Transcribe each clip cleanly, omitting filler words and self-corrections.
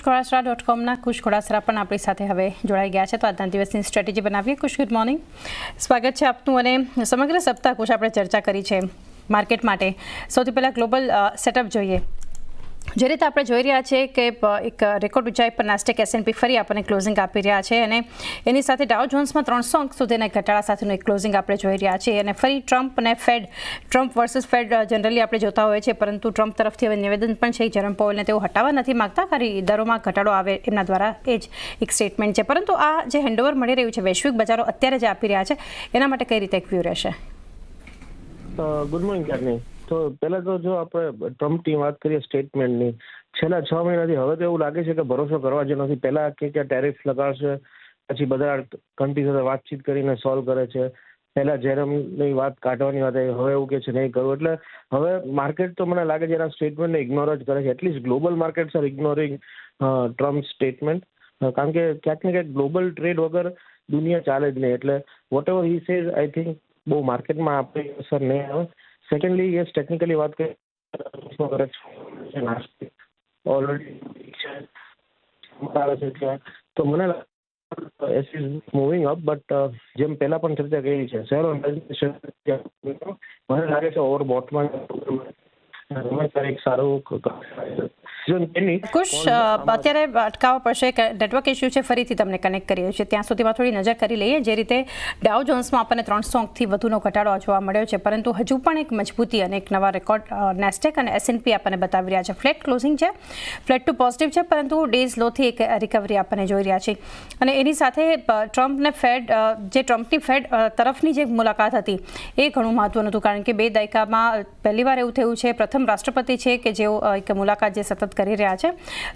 ખોડાસરા.comના ખુશ ખોડાસરા પણ આપણી સાથે હવે જોડાઈ ગયા છે, તો આજના દિવસની સ્ટ્રેટેજી બનાવીએ. ખુશ, ગુડ મોર્નિંગ, સ્વાગત છે આપનું. અને સમગ્ર સપ્તાહ ખુશ આપણે ચર્ચા કરી છે માર્કેટ માટે. સૌથી પહેલાં ગ્લોબલ સેટઅપ જોઈએ. જે રીતે આપણે જોઈ રહ્યા છીએ કે એક રેકોર્ડ ઊંચાઈ પર નાસ્ટેક S&P ફરી આપણને ક્લોઝિંગ આપી રહ્યા છે, અને એની સાથે ડાઉ જોન્સમાં 300 અંક સુધીના ઘટાડા સાથેનું એક ક્લોઝિંગ આપણે જોઈ રહ્યા છીએ. અને ફરી ટ્રમ્પ વર્સસ ફેડ જનરલી આપણે જોતા હોઈએ છીએ, પરંતુ ટ્રમ્પ તરફથી હવે નિવેદન પણ છે. જેરમ પોવેલને તેઓ હટાવવા નથી માગતા, ખાલી દરોમાં ઘટાડો આવે એમના દ્વારા એ જ એક સ્ટેટમેન્ટ છે. પરંતુ આ જે હેન્ડઓવર મળી રહ્યું છે, વૈશ્વિક બજારો અત્યારે જે આપી રહ્યા છે, એના માટે કઈ રીતે એક વ્યૂ રહેશે? Good morning Karni. તો પહેલા તો જો આપણે ટ્રમ્પની વાત કરીએ સ્ટેટમેન્ટની, છેલ્લા 6 મહિનાથી હવે તો એવું લાગે છે કે ભરોસો કરવા જે નથી. પહેલા કે ટેરિફ લગાડશે, પછી બધા કન્ટ્રી સાથે વાતચીત કરીને સોલ્વ કરે છે. પહેલા જેરમની વાત કાઢવાની વાત આવી, હવે એવું કે છે નહીં કરવું. એટલે હવે માર્કેટ તો મને લાગે છે એના સ્ટેટમેન્ટને ઇગ્નોર જ કરે છે. At least global markets are ignoring Trump statement, કારણ કે ક્યાંક ને ક્યાંક ગ્લોબલ ટ્રેડ વગર દુનિયા ચાલે જ નહીં. એટલે whatever he says, I think બહુ માર્કેટમાં આપણી અસર નહીં આવે. સેકન્ડલી, યસ, ટેકનિકલી વાત કરીએ ઓલરેડી તો મને મૂવિંગ અપ, બટ જેમ પહેલા પણ ચર્ચા કરી છે, મને લાગે છે ઓવરબોટમાં એક સારું કુશ અત્યારે અટકાવવા પડશે. નેટવર્ક ઇસ્યુ છે, ફરીથી તમને કનેક્ટ કરીએ છીએ. ત્યાં સુધીમાં થોડી નજર કરી લઈએ. જે રીતે ડાઉ જોન્સમાં આપણને 300 અંકથી વધુનો ઘટાડો જોવા મળ્યો છે, પરંતુ હજુ પણ એક મજબૂતી અને એક નવા રેકોર્ડ નેસ્ટેક અને S&P આપણને બતાવી રહ્યા છે. ફ્લેટ ક્લોઝિંગ છે, ફ્લેટ ટુ પોઝિટિવ છે, પરંતુ ડેઝ લોથી એક રિકવરી આપણને જોઈ રહ્યા છે. અને એની સાથે ટ્રમ્પને ટ્રમ્પની ફેડ તરફની જે મુલાકાત હતી એ ઘણું મહત્વનું હતું, કારણ કે 2 દાયકામાં પહેલીવાર એવું થયું છે. પ્રથમ રાષ્ટ્રપતિ છે કે જેઓ એક મુલાકાત જે સતત કરી રહ્યા છે.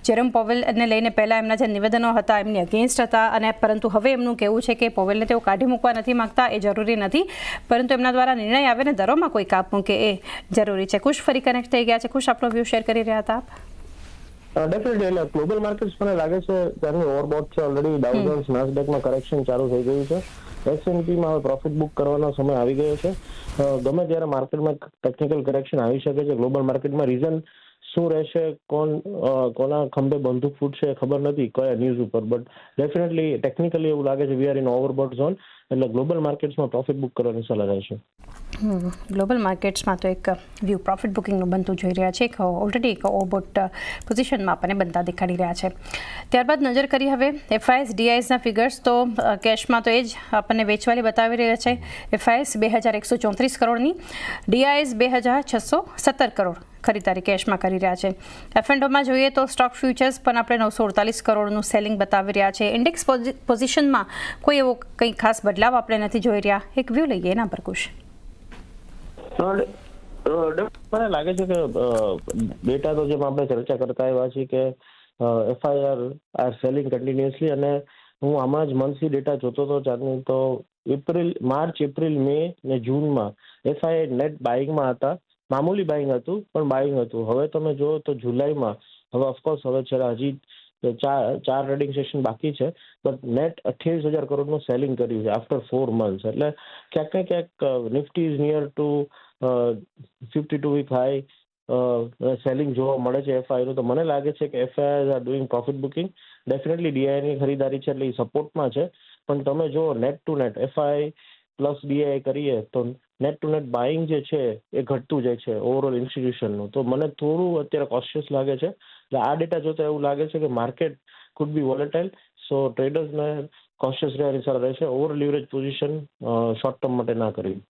જેરમ પોવેલને લઈને પહેલાં એમના જે નિવેદનો હતા એમની અગેન્સ્ટ હતા, અને પરંતુ હવે એમનું કહેવું છે કે પોવેલને તેઓ કાઢી મૂકવા નથી માગતા, એ જરૂરી નથી, પરંતુ એમના દ્વારા નિર્ણય આવે ને દરોમાં કોઈ કાપ મૂકે એ જરૂરી છે. ખુશ ફરી કનેક્ટ થઈ ગયા છે. ખુશ, આપણો વ્યૂ શેર કરી રહ્યા હતા આપ. ડેફિનેટલી. એટલે ગ્લોબલ માર્કેટ્સ મને લાગે છે ત્યાંની ઓવરબોટ છે. ઓલરેડી ડાઉ જોન્સ નાસ્ડેકમાં કરેક્શન ચાલુ થઈ ગયું છે. S&Pમાં હવે પ્રોફિટ બુક કરવાનો સમય આવી ગયો છે. ગમે ત્યારે માર્કેટમાં ટેકનિકલ કરેક્શન આવી શકે છે. ગ્લોબલ માર્કેટમાં રીઝન શું રહેશે, કોના ખંભે બંદૂક ફૂટશે ખબર નથી કયા ન્યૂઝ ઉપર, બટ ડેફિનેટલી ટેકનિકલી એવું લાગે છે વી આર ઇન ઓવરબોટ ઝોન. એટલે ગ્લોબલ માર્કેટ્સમાં પ્રોફિટ બુક કરવાની સલાહ રહેશે. ગ્લોબલ માર્કેટ્સમાં તો એક વ્યૂ પ્રોફિટ બુકિંગનું બનતું જોઈ રહ્યા છે. ઓલરેડી એક ઓવરબોટ પોઝિશનમાં આપણને બનતા દેખાડી રહ્યા છે. ત્યારબાદ નજર કરી હવે FIS DISના ફિગર્સ. તો કેશમાં તો એ જ આપણને વેચવાલી બતાવી રહ્યા છે. FIS 2134 કરોડની, DIS 2617 કરોડ ખરીદારી કેશમાં કરી રહ્યા છે. F&Oમાં જોઈએ તો સ્ટોક ફ્યુચર્સ પણ આપણે 948 કરોડનું સેલિંગ બતાવી રહ્યા છે. ઇન્ડેક્સ પોઝિશનમાં કોઈ એવો કંઈ ખાસ બદલાવ આપણે નથી જોઈ રહ્યા. એક વ્યૂ લઈએ એના પર. કુશ, મને લાગે છે કે ડેટા તો જેમ આપણે ચર્ચા કરતા આવ્યા છીએ કે FIR આર સેલિંગ કન્ટિન્યુઅસલી, અને હું હમણાં જ મંથલી ડેટા જોતો હતો ચાંદની, તો માર્ચ, એપ્રિલ, મે ને જૂનમાં FIR નેટ બાઇંગમાં હતા. મામૂલી બાઇંગ હતું, પણ બાઇંગ હતું. હવે તમે જુઓ તો જુલાઈમાં, હવે ઓફકોર્સ હવે છે હજી 4 ટ્રેડિંગ સેશન બાકી છે, બટ નેટ 28,000 કરોડનું સેલિંગ કર્યું છે આફ્ટર 4 months. એટલે ક્યાંક ને ક્યાંક Nifty is near to 52 week high selling જોવા મળે છે FIનું. તો મને લાગે છે કે FIs are doing profit booking. Definitely DIની ખરીદારી છે એટલે એ સપોર્ટમાં છે, પણ તમે જો net to net FI plus DI કરીએ તો નેટ ટુ નેટ બાઇંગ જે છે એ ઘટતું જાય છે ઓવરઓલ ઇન્સ્ટિટ્યુશનનું. તો મને થોડું અત્યારે કોશિયસ લાગે છે. એટલે આ ડેટા જોતા એવું લાગે છે કે market could be volatile, so ટ્રેડર્સને કોશિયસ રહેવાની સલાહ રહેશે. Over leverage position short term માટે ના કરવી.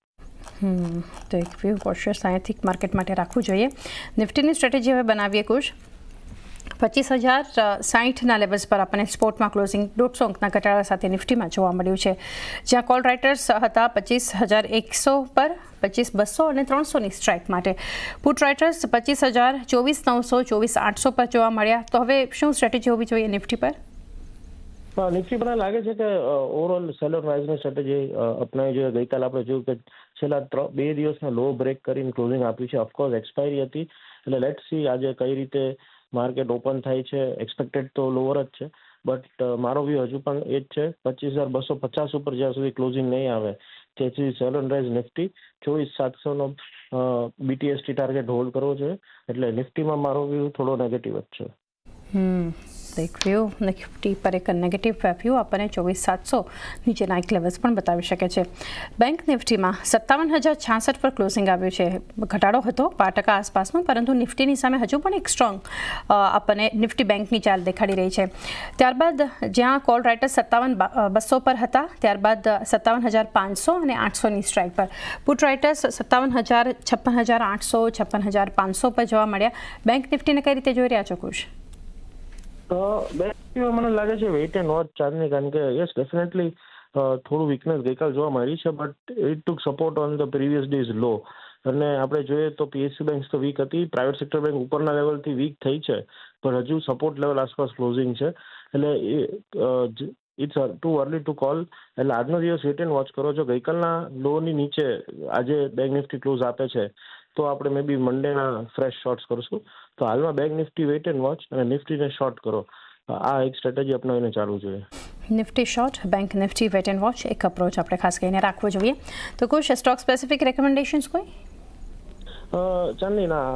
તો એક વ્યૂ કોશિયસ અહીંથી માર્કેટ માટે રાખવું જોઈએ. નિફ્ટીની સ્ટ્રેટેજી હવે બનાવીએ. કુશ, 25,060ના લેવલ્સ પર આપણને સ્પોર્ટમાં ક્લોઝિંગ 150 અંકના ઘટાડા સાથે નિફ્ટીમાં જોવા મળ્યું છે, જ્યાં કોલ રાઇટર્સ હતા 25,100 પર, 25,200 અને 300ની સ્ટ્રાઇક માટે. પુટ રાઇટર્સ 25,000, 24,900, 24,800 પર જોવા મળ્યા. તો હવે શું સ્ટ્રેટેજી હોવી જોઈએ નિફ્ટી પર? નિફ્ટી મને લાગે છે કે ઓવરઓલ સેલર રાઇઝની સ્ટ્રેટેજી અપનાવી જોઈએ. ગઈકાલે આપણે જોયું કે છેલ્લા 2 દિવસના લો બ્રેક કરીને ક્લોઝિંગ આપ્યું છે. ઓફકોર્સ એક્સપાયરી હતી, એટલે લેટ્સ સી આજે કઈ રીતે માર્કેટ ઓપન થાય છે. એક્સપેક્ટેડ તો લોઅર જ છે, બટ મારો વ્યૂ હજુ પણ એ જ છે. 25,250 ઉપર જ્યાં સુધી ક્લોઝિંગ નહીં આવે ત્યાં સુધી સેલર રાઇઝ નિફ્ટી 24,700નો BTST ટાર્ગેટ હોલ્ડ કરવો જોઈએ. એટલે નિફ્ટીમાં મારો વ્યૂ થોડો નેગેટિવ જ છે. એક વ્યૂ નિફ્ટી પર એક નેગેટિવ વ્યૂ આપણને 24,700 નીચેના એક લેવલ્સ પણ બતાવી શકે છે. બેંક નિફ્ટીમાં 57,066 પર ક્લોઝિંગ આવ્યું છે. ઘટાડો હતો 5% આસપાસનો, પરંતુ નિફ્ટીની સામે હજુ પણ એક સ્ટ્રોંગ આપણને નિફ્ટી બેંકની ચાલ દેખાડી રહી છે. ત્યારબાદ જ્યાં કોલ રાઇટર્સ 57,200 પર હતા, ત્યારબાદ 57,500 અને 800ની સ્ટ્રાઇક પર. પુટ રાઇટર્સ 57,000, 56,800, 56,500 પર જોવા મળ્યા. બેંક નિફ્ટીને કઈ રીતે જોઈ રહ્યા છો કુશ? બેંકમાં મને લાગે છે વેઇટ એન્ડ વોચ ચાલની, કારણ કે યસ ડેફિનેટલી થોડું વીકનેસ ગઈકાલ જોવા મળી છે, but it took support on the previous days low. અને આપણે જોઈએ તો પીએસયુ બેંક તો વીક હતી, પ્રાઇવેટ સેક્ટર બેંક ઉપરના લેવલથી વીક થઈ છે, પણ હજુ સપોર્ટ લેવલ આસપાસ ક્લોઝિંગ છે. એટલે it's too early to call. એટલે આજનો દિવસ વેઇટ એન્ડ વોચ કરો છો. ગઈકાલના લોની નીચે આજે બેંક નિફ્ટી ક્લોઝ આપે છે, તો આપણે મે બી મંડેના ફ્રેશ શોર્ટ્સ કરશું. તો હાલમાં bank Nifty weight and watch અને નિફ્ટીને શોર્ટ કરો. આ એક સ્ટ્રેટેજી અપનાવીને ચાલવું જોઈએ. Nifty short, bank Nifty wait and watch, એક અપ્રોચ આપણે ખાસ કરીને રાખવો જોઈએ. તો કુશ, સ્ટોક સ્પેસિફિક રેકમેન્ડેશન્સ કોઈ? ચાંદની ના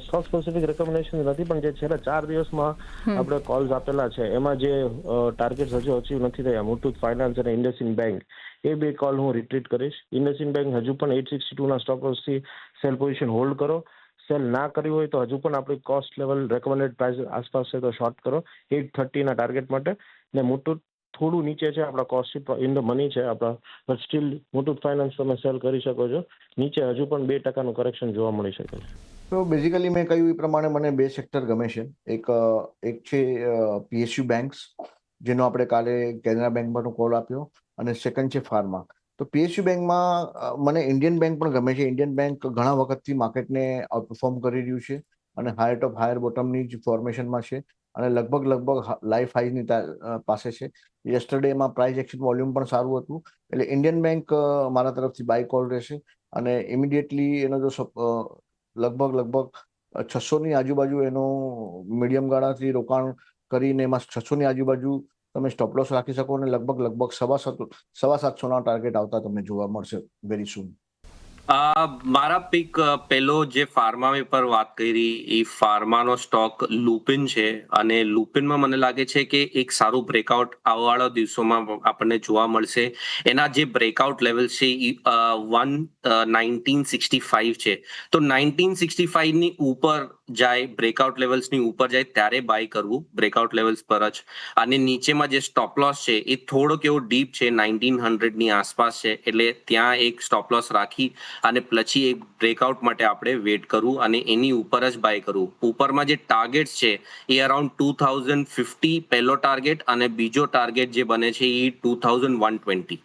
સ્ટોક સ્પેસિફિક રેકમેન્ડેશન નથી, પણ જે છેલ્લા 4 દિવસમાં આપણે કોલ્સ આપેલા છે એમાં જે ટાર્ગેટ્સ હજુ અચીવ નથી થયા, મુથુટ ફાઇનાન્સ અને ઇન્ડસઇન્ડ બેંક, એ બે કોલ હું રિટ્રીટ કરીશ. ઇન્ડસઇન્ડ બેંક હજુ પણ 862ના સ્ટોપ લોસથી સેલ પોઝિશન હોલ્ડ કરો. સેલ ના કરી હોય તો હજુ પણ આપણી કોસ્ટ લેવલ રેકમેન્ડેડ પ્રાઇસ આસપાસ છે તો શોર્ટ કરો 830ના ટાર્ગેટ માટે. ને મુથુટ થોડું નીચે છે, આપણા કોસ્ટ ઇન ધ મની છે આપણા, બટ સ્ટીલ મુથુટ ફાઇનાન્સ તમે સેલ કરી શકો છો. નીચે હજુ પણ 2%નું કરેક્શન જોવા મળી શકે છે. તો બેઝિકલી મેં કહ્યું એ પ્રમાણે મને બે સેક્ટર ગમે છે. એક છે પીએસયુ બેંક્સ, જેનો આપણે કાલે કેનરા બેંકમાંનો કોલ આપ્યો, અને સેકન્ડ છે ફાર્મા. તો પીએસયુ બેંકમાં મને ઇન્ડિયન બેંક પણ ગમે છે. ઇન્ડિયન બેંક ઘણા વખતથી માર્કેટને આઉટપરફોર્મ કરી રહ્યું છે અને હાયર ટોપ હાયર બોટમની જ ફોર્મેશનમાં છે, અને લગભગ લાઈફ હાઈની પાસે છે. યસ્ટરડે એમાં પ્રાઇસ એક્શન વોલ્યુમ પણ સારું હતું. એટલે ઇન્ડિયન બેંક મારા તરફથી બાય કોલ રહેશે, અને ઇમિડિયેટલી એનો જો લગભગ 600ની આજુબાજુ એનું મીડિયમ ગાળાથી રોકાણ કરીને એમાં 600ની આજુબાજુ તમે સ્ટોપ લોસ રાખી શકો, અને લગભગ 750ના ટાર્ગેટ આવતા તમને જોવા મળશે વેરી સૂન. મારા પિક પેલો જે ફાર્મા પર વાત કરી, એ ફાર્માનો સ્ટોક લુપિન છે, અને લુપિનમાં મને લાગે છે કે એક સારું બ્રેકઆઉટ આવવાળા દિવસોમાં આપણને જોવા મળશે. એના જે બ્રેકઆઉટ લેવલ છે એ 1965 છે. તો 1965ની ઉપર જાય, બ્રેકઆઉટ લેવલ્સની ઉપર જાય ત્યારે બાય કરવું, બ્રેકઆઉટ લેવલ્સ પર જ. અને નીચેમાં જે સ્ટોપ લોસ છે એ થોડોક એવો ડીપ છે, 1900ની આસપાસ છે, એટલે ત્યાં એક સ્ટોપ લોસ રાખી અને પછી એક બ્રેકઆઉટ માટે આપણે વેટ કરવું અને એની ઉપર જ બાય કરવું. ઉપરમાં જે ટાર્ગેટ્સ છે એ અરાઉન્ડ 2050 પહેલો ટાર્ગેટ, અને બીજો ટાર્ગેટ જે બને છે એ 2120.